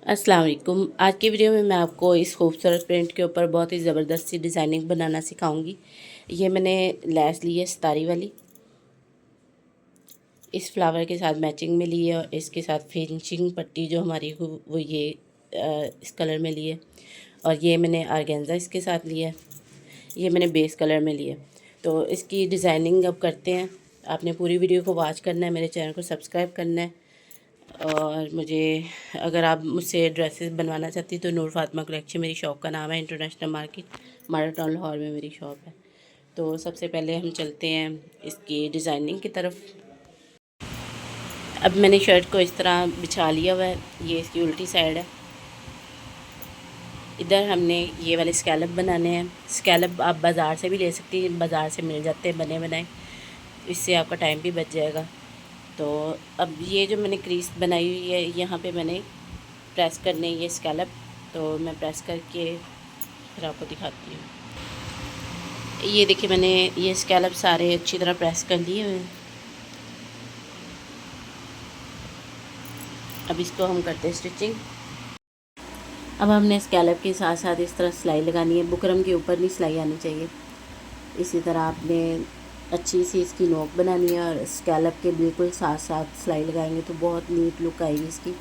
अस्सलाम वालेकुम। आज की वीडियो में मैं आपको इस खूबसूरत प्रिंट के ऊपर बहुत ही ज़बरदस्त सी डिज़ाइनिंग बनाना सिखाऊंगी। ये मैंने लैस ली है सितारी वाली, इस फ्लावर के साथ मैचिंग में ली है और इसके साथ फिनिशिंग पट्टी जो हमारी वो ये इस कलर में ली है। और ये मैंने आर्गेन्जा इसके साथ लिया है, ये मैंने बेस कलर में लिया है। तो इसकी डिज़ाइनिंग अब करते हैं। आपने पूरी वीडियो को वॉच करना है, मेरे चैनल को सब्सक्राइब करना है। और मुझे अगर आप मुझसे ड्रेसेस बनवाना चाहती तो नूर फातिमा कलेक्शन मेरी शॉप का नाम है। International market model town Lahore में मेरी शॉप है। तो सबसे पहले हम चलते हैं इसकी डिज़ाइनिंग की तरफ। अब मैंने शर्ट को इस तरह बिछा लिया हुआ है, ये इसकी उल्टी साइड है। इधर हमने ये वाले स्कैलप बनाने हैं। स्कैलप आप बाज़ार से भी ले सकती हैं, बाज़ार से मिल जाते हैं बने बनाए, इससे आपका टाइम भी बच जाएगा। तो अब ये जो मैंने क्रीज बनाई हुई है, यहाँ पे मैंने प्रेस करने ये स्कैलप, तो मैं प्रेस करके फिर आपको दिखाती हूँ। ये देखिए मैंने ये स्कैलप सारे अच्छी तरह प्रेस कर लिए हुए हैं। अब इसको हम करते हैं स्टिचिंग। अब हमने स्कैलप के साथ साथ इस तरह सिलाई लगानी है। बुकरम के ऊपर नहीं सिलाई आनी चाहिए। इसी तरह आपने अच्छी सी इसकी नोक बनानी है और स्कैलप के बिल्कुल साथ साथ सिलाई लगाएंगे तो बहुत नीट लुक आएगी इसकी।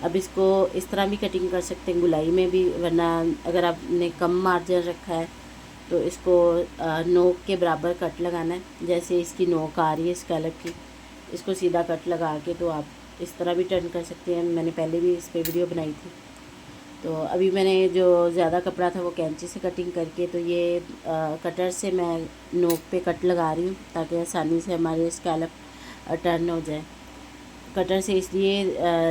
अब इसको इस तरह भी कटिंग कर सकते हैं, गुलाई में भी, वरना अगर आपने कम मार्जिन रखा है तो इसको नोक के बराबर कट लगाना है। जैसे इसकी नोक आ रही है स्कैलप की, इसको सीधा कट लगा के तो आप इस तरह भी टर्न कर सकते हैं। मैंने पहले भी इस पर वीडियो बनाई थी। तो अभी मैंने जो ज़्यादा कपड़ा था वो कैंची से कटिंग करके, तो ये कटर से मैं नोक पे कट लगा रही हूँ ताकि आसानी से हमारे स्कैलप टर्न हो जाए। कटर से इसलिए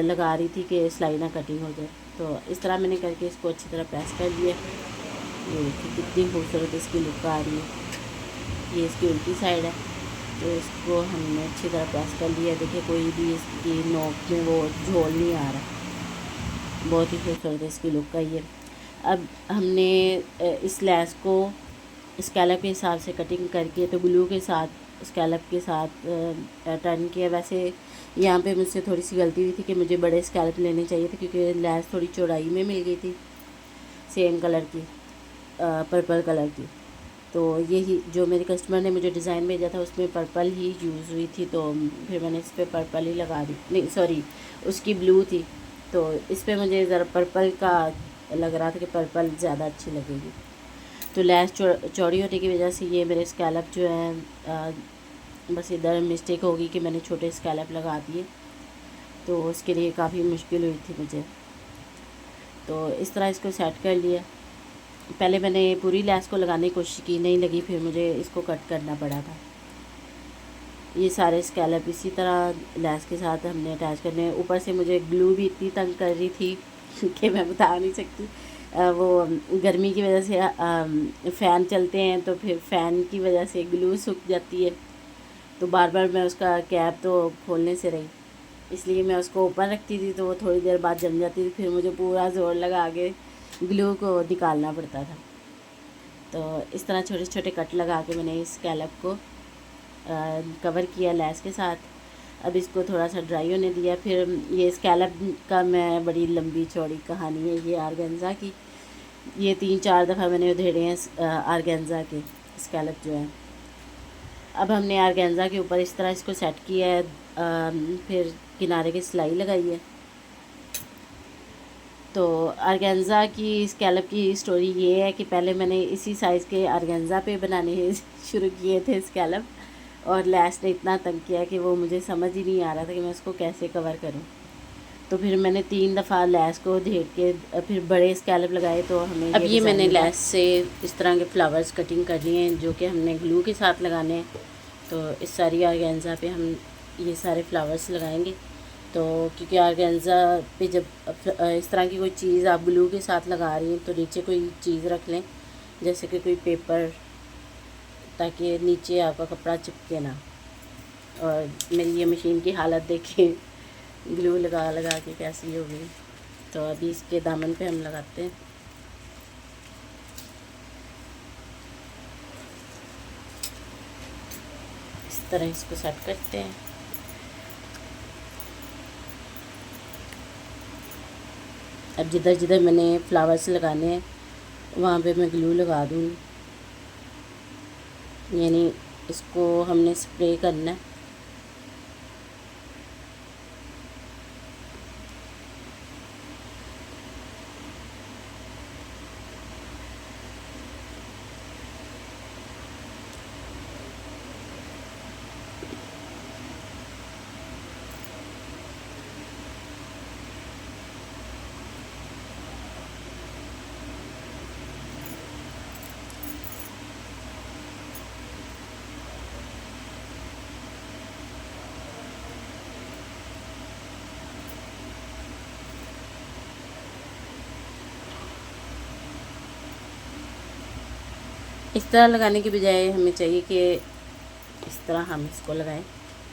लगा रही थी कि सिलाई ना कटिंग हो जाए। तो इस तरह मैंने करके इसको अच्छी तरह प्रेस कर दिया। ये देखिए कितनी खूबसूरत इसकी लुक आ रही है। ये इसकी उल्टी साइड है, तो इसको हमने अच्छी तरह प्रेस कर लिया। देखिए कोई भी इसकी नोक में वो झोल नहीं आ रहा। बहुत ही खूबसूरत इसकी लुक आई है। अब हमने इस लैस को स्कैलप के हिसाब से कटिंग करके तो ग्लू के साथ स्कैलप के साथ टर्न किया। वैसे यहाँ पे मुझसे थोड़ी सी गलती हुई थी कि मुझे बड़े स्कैलप लेने चाहिए थे, क्योंकि लैस थोड़ी चौड़ाई में मिल गई थी सेम कलर की, पर्पल कलर की। तो यही जो मेरे कस्टमर ने मुझे डिज़ाइन भेजा था उसमें पर्पल ही यूज़ हुई थी, तो फिर मैंने इस पर पर्पल ही लगा दी। नहीं सॉरी, उसकी ब्लू थी, तो इस पर मुझे ज़रा पर्पल का लग रहा था कि पर्पल ज़्यादा अच्छी लगेगी। तो लैस चौड़ी होने की वजह से ये मेरे स्कैलप जो है बस इधर मिस्टेक होगी कि मैंने छोटे स्कैलप लगा दिए, तो उसके लिए काफ़ी मुश्किल हुई थी मुझे। तो इस तरह इसको सेट कर लिया। पहले मैंने पूरी लैस को लगाने की कोशिश की, नहीं लगी, फिर मुझे इसको कट करना पड़ा था। ये सारे स्कैलप इसी तरह लैस के साथ हमने अटैच करने हैं। ऊपर से मुझे ग्लू भी इतनी तंग कर रही थी कि मैं बता नहीं सकती। वो गर्मी की वजह से फ़ैन चलते हैं, तो फिर फ़ैन की वजह से ग्लू सूख जाती है, तो बार बार मैं उसका कैप तो खोलने से रही, इसलिए मैं उसको ओपन रखती थी तो वो थोड़ी देर बाद जम जाती थी। फिर मुझे पूरा ज़ोर लगा के ग्लू को निकालना पड़ता था। तो इस तरह छोटे छोटे कट लगा के मैंने इस स्कैलप को कवर किया लैस के साथ। अब इसको थोड़ा सा ड्राई होने दिया। फिर ये स्कैलप का मैं बड़ी लंबी चौड़ी कहानी है ये आर्गेन्जा की। ये 3-4 दफ़ा मैंने उधेड़े हैं आर्गेन्जा के स्कैलप जो है। अब हमने आर्गेन्जा के ऊपर इस तरह इसको सेट किया है, फिर किनारे की सिलाई लगाई है। तो आर्गेन्जा की स्कैलप की स्टोरी ये है कि पहले मैंने इसी साइज़ के आर्गेन्जा पे बनाने शुरू किए थे स्कैलप, और लैस ने इतना तंग किया कि वो मुझे समझ ही नहीं आ रहा था कि मैं उसको कैसे कवर करूं। तो फिर मैंने 3 दफ़ा लैस को घेर के फिर बड़े स्कैलप लगाए। तो हमें अब ये मैंने लैस से इस तरह के फ्लावर्स कटिंग कर लिए हैं जो कि हमने ग्लू के साथ लगाने हैं। तो इस सारी आर्गेन्जा पे हम ये सारे फ्लावर्स लगाएंगे। तो क्योंकि आर्गेन्जा पे जब इस तरह की कोई चीज़ आप ग्लू के साथ लगा रही हैं तो नीचे कोई चीज़ रख लें, जैसे कि कोई पेपर, ताकि नीचे आपका कपड़ा चिपके ना। और मेरी ये मशीन की हालत देखिए, ग्लू लगा लगा के कैसी हो गई। तो अभी इसके दामन पे हम लगाते हैं। इस तरह इसको सेट करते हैं। अब जिधर जिधर मैंने फ्लावर्स लगाने हैं वहाँ पे मैं ग्लू लगा दूँगी, यानी इसको हमने स्प्रे करना है। इस तरह लगाने की बजाय हमें चाहिए कि इस तरह हम इसको लगाएं,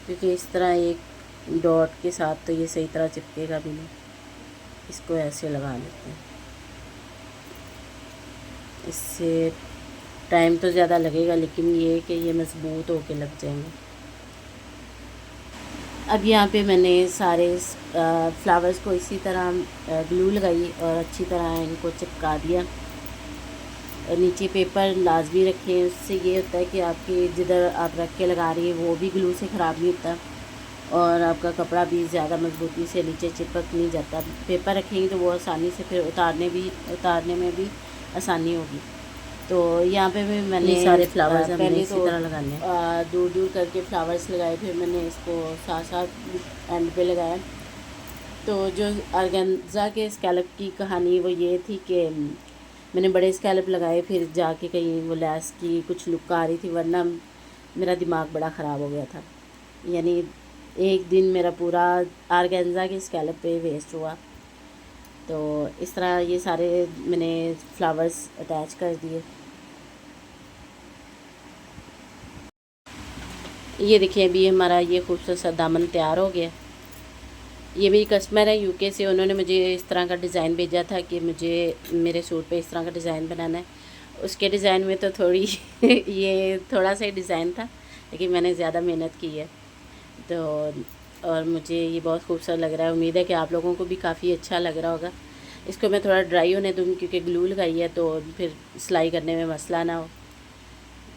क्योंकि इस तरह एक डॉट के साथ तो ये सही तरह चिपकेगा भी नहीं। इसको ऐसे लगा लेते हैं, इससे टाइम तो ज़्यादा लगेगा लेकिन ये कि ये मज़बूत होके लग जाएंगे। अब यहाँ पे मैंने सारे फ्लावर्स को इसी तरह ग्लू लगाई और अच्छी तरह इनको चिपका दिया। नीचे पेपर लाजमी रखें, उससे ये होता है कि आपके जिधर आप रख के लगा रही हैं वो भी ग्लू से ख़राब नहीं होता और आपका कपड़ा भी ज़्यादा मजबूती से नीचे चिपक नहीं जाता। पेपर रखेंगे तो वो आसानी से फिर उतारने में भी आसानी होगी। तो यहाँ पे भी मैंने सारे फ्लावर्स पहले इसी तरह लगाने हैं, दूर दूर करके फ्लावर्स लगाए, फिर मैंने इसको साथ साथ एंड पे लगाया। तो जो ऑर्गेन्जा के स्कैलप की कहानी वो ये थी कि मैंने बड़े स्कैलप लगाए, फिर जाके कहीं वो लेस की कुछ लुक आ रही थी, वरना मेरा दिमाग बड़ा ख़राब हो गया था। यानी एक दिन मेरा पूरा ऑर्गेन्जा के स्कैलप पे वेस्ट हुआ। तो इस तरह ये सारे मैंने फ्लावर्स अटैच कर दिए। ये देखिए अभी हमारा ये खूबसूरत सा दामन तैयार हो गया। ये मेरी कस्टमर है यूके से, उन्होंने मुझे इस तरह का डिज़ाइन भेजा था कि मुझे मेरे सूट पे इस तरह का डिज़ाइन बनाना है। उसके डिज़ाइन में तो थोड़ी ये थोड़ा सा ही डिज़ाइन था, लेकिन मैंने ज़्यादा मेहनत की है। तो और मुझे ये बहुत खूबसूरत लग रहा है। उम्मीद है कि आप लोगों को भी काफ़ी अच्छा लग रहा होगा। इसको मैं थोड़ा ड्राई होने दूँगी क्योंकि ग्लू लगाई है, तो फिर सिलाई करने में मसला ना हो।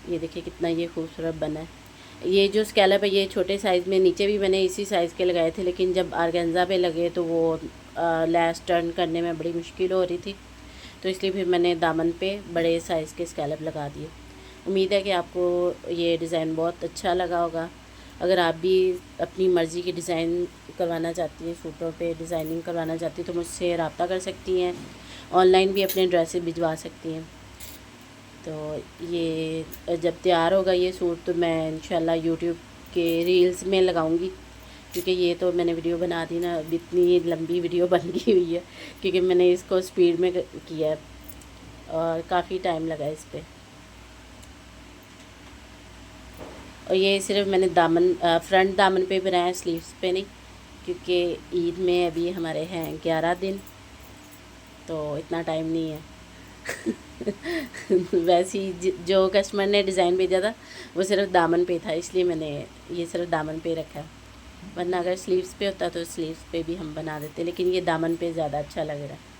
ये देखिए कितना ये खूबसूरत बना है। ये जो स्कैलप है ये छोटे साइज़ में, नीचे भी मैंने इसी साइज़ के लगाए थे, लेकिन जब ऑर्गेन्जा पे लगे तो वो लैस टर्न करने में बड़ी मुश्किल हो रही थी, तो इसलिए फिर मैंने दामन पे बड़े साइज़ के स्कैलप लगा दिए। उम्मीद है कि आपको ये डिज़ाइन बहुत अच्छा लगा होगा। अगर आप भी अपनी मर्ज़ी की डिज़ाइन करवाना चाहती हैं, सूटों पे डिज़ाइनिंग करवाना चाहती हैं, तो मुझसे रब्ता कर सकती हैं। ऑनलाइन भी अपने ड्रेसेस भिजवा सकती हैं। तो ये जब तैयार होगा ये सूट तो मैं इंशाल्लाह यूट्यूब के रील्स में लगाऊंगी, क्योंकि ये तो मैंने वीडियो बना दी ना, अब इतनी लंबी वीडियो बन गई हुई है क्योंकि मैंने इसको स्पीड में किया है और काफ़ी टाइम लगा इस पर। और ये सिर्फ मैंने दामन फ्रंट दामन पे बनाया, स्लीव्स पे नहीं, क्योंकि ईद में अभी हमारे हैं 11 दिन, तो इतना टाइम नहीं है। वैसे ही जो कस्टमर ने डिज़ाइन भेजा था वो सिर्फ दामन पे था, इसलिए मैंने ये सिर्फ दामन पे रखा। वरना अगर स्लीव्स पे होता तो स्लीव्स पे भी हम बना देते, लेकिन ये दामन पे ज़्यादा अच्छा लग रहा है।